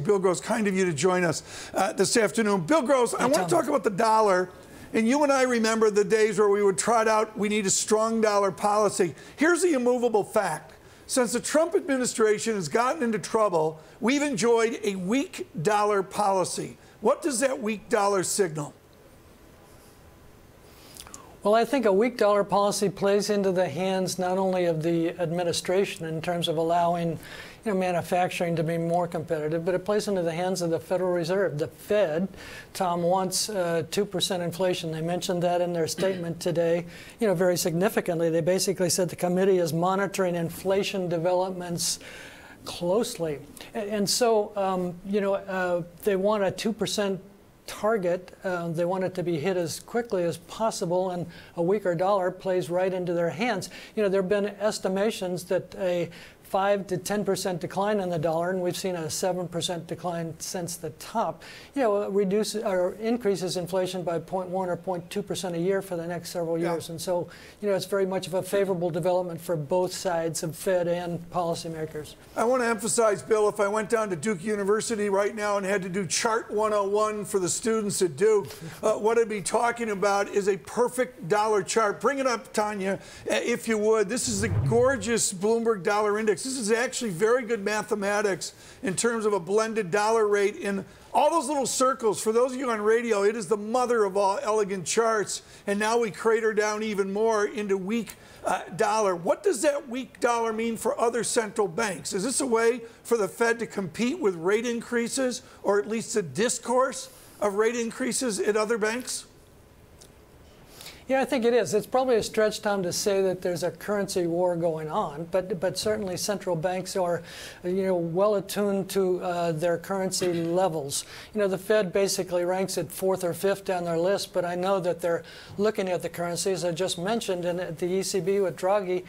Bill Gross. Kind of you to join us this afternoon. Bill Gross, I want to talk about the dollar. And you and I remember the days where we would trot out, we need a strong dollar policy. Here's the immovable fact. Since the Trump administration has gotten into trouble, we've enjoyed a weak dollar policy. What does that weak dollar signal? Well, I think a weak dollar policy plays into the hands not only of the administration in terms of allowing manufacturing to be more competitive, but it plays into the hands of the Federal Reserve. The Fed, Tom, wants 2% inflation. They mentioned that in their statement today, very significantly. They basically said the committee is monitoring inflation developments closely. And so, they want a 2% target. They want it to be hit as quickly as possible, and a weaker dollar plays right into their hands. There have been estimations that a 5 to 10% decline in the dollar, and we've seen a 7% decline since the top, reduces or increases inflation by 0.1 or 0.2% a year for the next several years. And so, it's very much of a favorable development for both sides of Fed and policymakers. I want to emphasize, Bill, if I went down to Duke University right now and had to do Chart 101 for the students at Duke, what I'd be talking about is a perfect dollar chart. Bring it up, Tanya, if you would. This is the gorgeous Bloomberg Dollar Index. This is actually very good mathematics in terms of a blended dollar rate in all those little circles. For those of you on radio, it is the mother of all elegant charts. And now we crater down even more into weak dollar. What does that weak dollar mean for other central banks? Is this a way for the Fed to compete with rate increases, or at least a discourse of rate increases at other banks? Yeah, I think it is. It's probably a stretch, Tom, to say that there's a currency war going on, but certainly central banks are, well attuned to their currency levels. The Fed basically ranks it 4th or 5th down their list, but I know that they're looking at the currencies I just mentioned, and at the ECB with Draghi,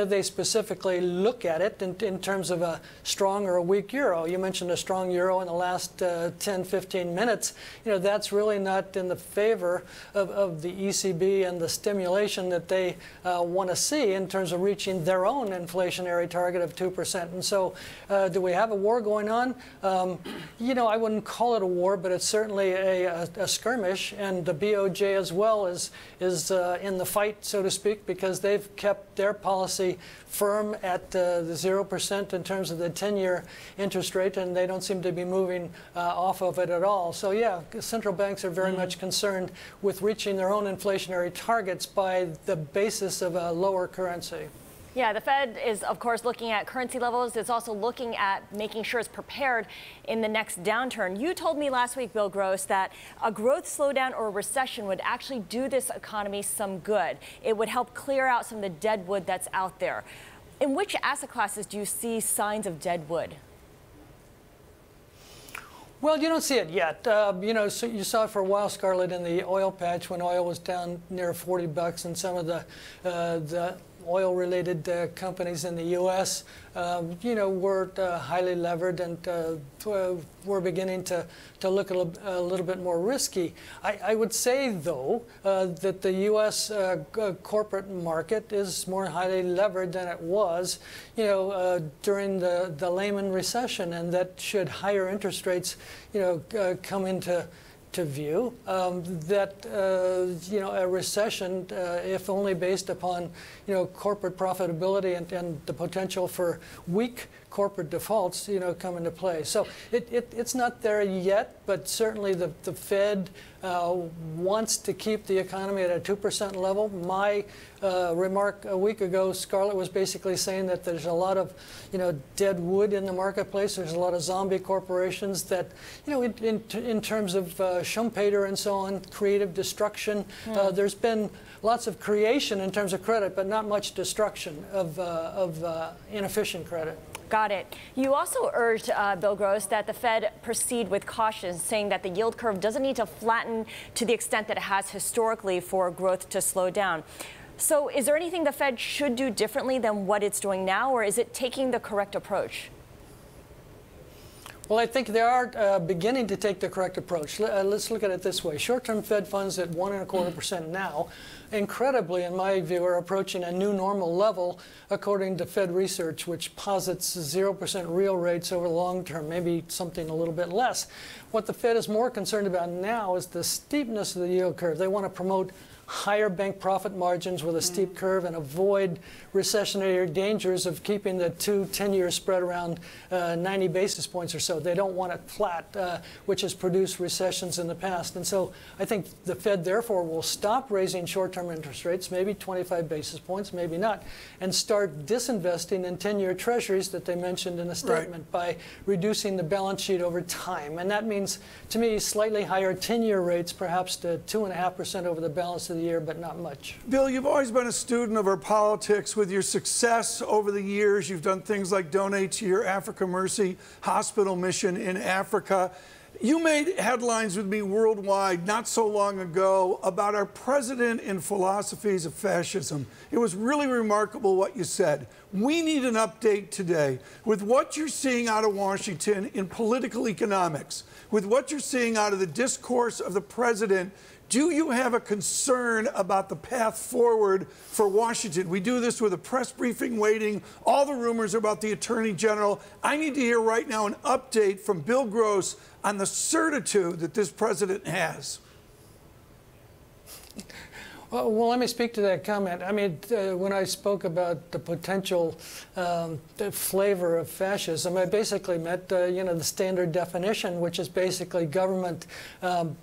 they specifically look at it in terms of a strong or a weak euro. You mentioned a strong euro in the last 10, 15 minutes. That's really not in the favor of the ECB and the stimulation that they want to see in terms of reaching their own inflationary target of 2%. And so do we have a war going on? I wouldn't call it a war, but it's certainly a skirmish, and the BOJ as well is in the fight, so to speak, because they've kept their policy firm at the 0% in terms of the 10-year interest rate, and they don't seem to be moving off of it at all. So yeah, central banks are very much concerned with reaching their own inflationary targets by the basis of a lower currency. Yeah, the Fed is, of course, looking at currency levels. It's also looking at making sure it's prepared in the next downturn. You told me last week, Bill Gross, that a growth slowdown or a recession would actually do this economy some good. It would help clear out some of the deadwood that's out there. In which asset classes do you see signs of deadwood? Well, you don't see it yet. So you saw it for a while, Scarlet, in the oil patch when oil was down near $40, and some of the oil-related companies in the U.S., were highly levered and were beginning to look a little bit more risky. I would say, though, that the U.S. Corporate market is more highly levered than it was, during the Lehman recession, and that should higher interest rates, come into view, that a recession, if only based upon corporate profitability and the potential for weak corporate defaults, come into play. So it's not there yet, but certainly the Fed wants to keep the economy at a 2% level. My remark a week ago, Scarlet, was basically saying that there's a lot of dead wood in the marketplace. There's a lot of zombie corporations that, in terms of Schumpeter and so on, creative destruction. There's been lots of creation in terms of credit, but not much destruction of inefficient credit. Got it. You also urged, Bill Gross, that the Fed proceed with caution, saying that the yield curve doesn't need to flatten to the extent that it has historically for growth to slow down. So is there anything the Fed should do differently than what it's doing now, or is it taking the correct approach? Well, I think they are beginning to take the correct approach. Let's look at it this way. Short-term Fed funds at 1.25% now, incredibly, in my view, are approaching a new normal level, according to Fed research, which posits 0% real rates over the long term, maybe something a little bit less. What the Fed is more concerned about now is the steepness of the yield curve. They want to promote higher bank profit margins with a steep curve and avoid recessionary dangers of keeping the 10-year spread around 90 basis points or so. They don't want it flat, which has produced recessions in the past. And so I think the Fed, therefore, will stop raising short-term interest rates, maybe 25 basis points, maybe not, and start disinvesting in 10-year treasuries that they mentioned in a statement by reducing the balance sheet over time. And that means, to me, slightly higher 10-year rates, perhaps to 2.5% over the balance of the year, but not much. Bill, you've always been a student of our politics. With your success over the years, you've done things like donate to your Africa Mercy hospital mission in Africa. You made headlines with me worldwide not so long ago about our president and philosophies of fascism. It was really remarkable what you said. We need an update today with what you're seeing out of Washington in political economics, with what you're seeing out of the discourse of the president. Do you have a concern about the path forward for Washington? We do this with a press briefing waiting, all the rumors about the Attorney General. I need to hear right now an update from Bill Gross on the certitude that this president has. Well, let me speak to that comment. I mean, when I spoke about the potential the flavor of fascism, I basically meant, the standard definition, which is basically government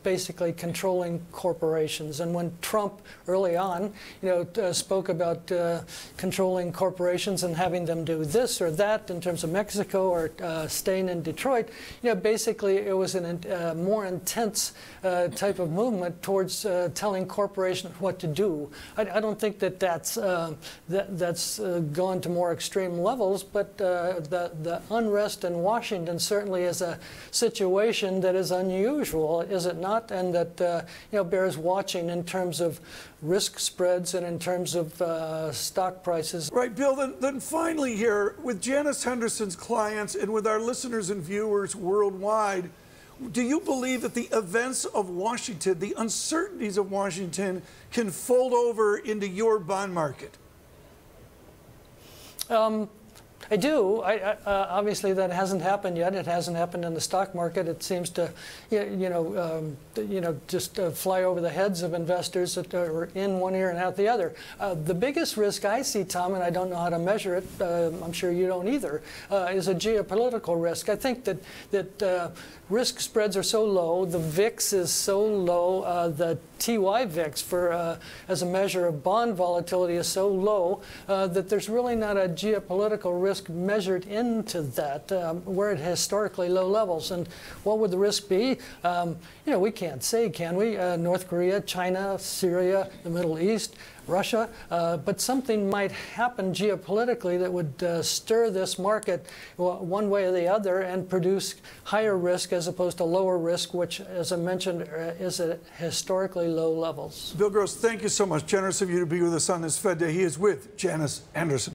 basically controlling corporations. And when Trump early on, spoke about controlling corporations and having them do this or that in terms of Mexico or staying in Detroit, basically it was a more intense type of movement towards telling corporations what to do. I don't think that's gone to more extreme levels, but the unrest in Washington certainly is a situation that is unusual, is it not? And that bears watching in terms of risk spreads and in terms of stock prices. Right, Bill, then finally here, with Janus Henderson's clients and with our listeners and viewers worldwide, do you believe that the events of Washington, the uncertainties of Washington, can fold over into your bond market? I do. Obviously, that hasn't happened yet. It hasn't happened in the stock market. It seems to, just fly over the heads of investors that are in one ear and out the other. The biggest risk I see, Tom, and I don't know how to measure it, I'm sure you don't either, is a geopolitical risk. I think that risk spreads are so low, the VIX is so low, the TY VIX as a measure of bond volatility is so low that there's really not a geopolitical risk measured into that. We're at historically low levels. And what would the risk be? We can't say, can we? North Korea, China, Syria, the Middle East, Russia, but something might happen geopolitically that would stir this market one way or the other and produce higher risk as opposed to lower risk, which, as I mentioned, is at historically low levels. Bill Gross, thank you so much. Generous of you to be with us on this Fed Day. He is with Janus Henderson.